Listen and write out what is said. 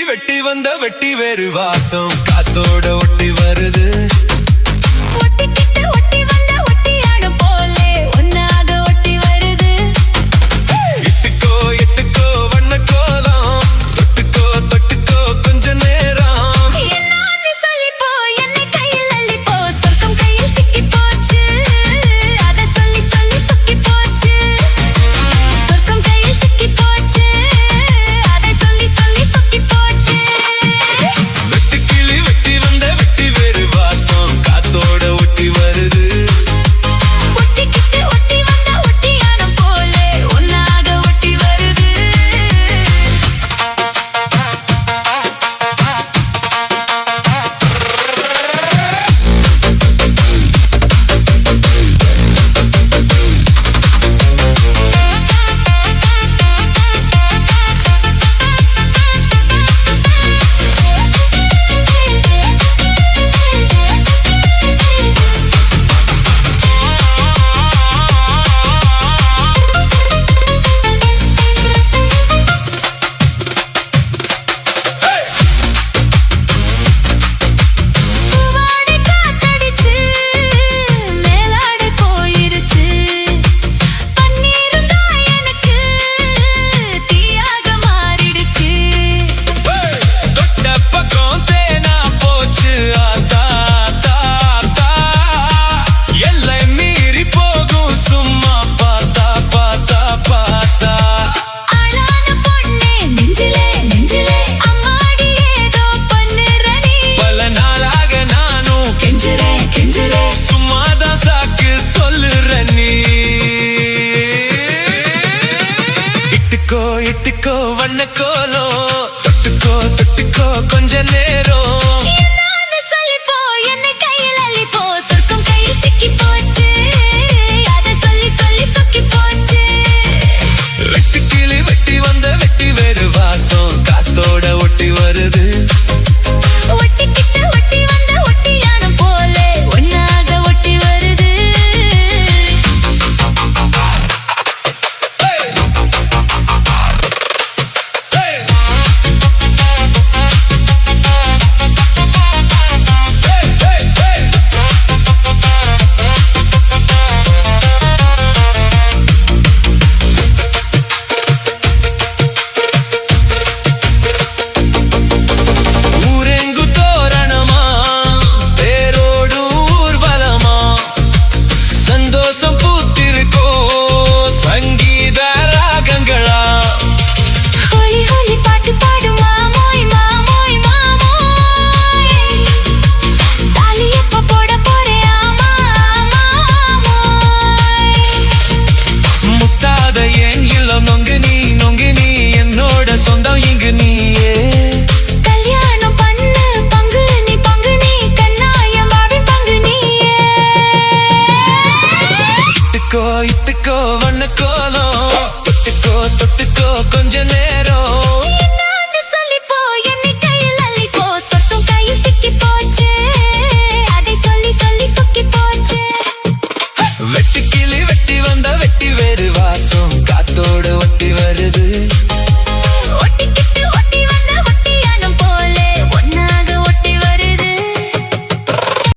வெட்டி வந்த வெட்டி வேறு வாசம் காத்தோட ஒட்டி வருது. ஒட்டிக்கிட்டு ஒட்டி வந்த ஒட்டியாடு போலே ஒன்னாக ஒட்டி வருது. இட்டுக்கோ இட்டுக்கோ வண்ண கோலம் தொட்டுக்கோ தொட்டுக்கோ கொஞ்ச நேரம். என்னான்னு சொல்லிப்போ என்னை கையில் அள்ளிப்போ சொர்க்கம் கையில் சிக்கி போச்சு. அதை சொல்லி சொல்லி சுக்கி போச்சு. சொர்க்கம் கையில் சிக்கி போச்சு. அதை சொல்லி சொல்லி சுக்கி போச்சு. வெட்டு கிளி வெட்டி வந்த வெட்டி வேறு வாசம் காத்தோட ஒட்டி வருது. ஒட்டிக்கிட்டு ஒட்டி வந்த ஒட்டியாடு போலே ஒன்னாக ஒட்டி வருது. பூவாடை காத்தடிச்சு மேலாடை போயிருச்சு. பன்னீரும் தான் எனக்கு தீயாக மாறிடுச்சு. தொட்ட பக்கம் தேனா போச்சு ஆத்தா ஆத்தா ஆத்தா. எல்லை மீறி போகும் சும்மா பார்த்தா பார்த்தா பார்த்தா. ஆளான பொண்ணே நெஞ்சிலே நெஞ்சிலே அம்மாடி ஏதோ பண்ணுற நீ. பல நாளாக நானும் கெஞ்சுறேன் கெஞ்சுறேன் சும்மாதான் சாக்கு சொல்லுற நீ. இட்டுக்கோ இட்டுக்கோ வண்ண கோலம் தொட்டுக்கோ தொட்டுக்கோ கொஞ்ச நேரம்.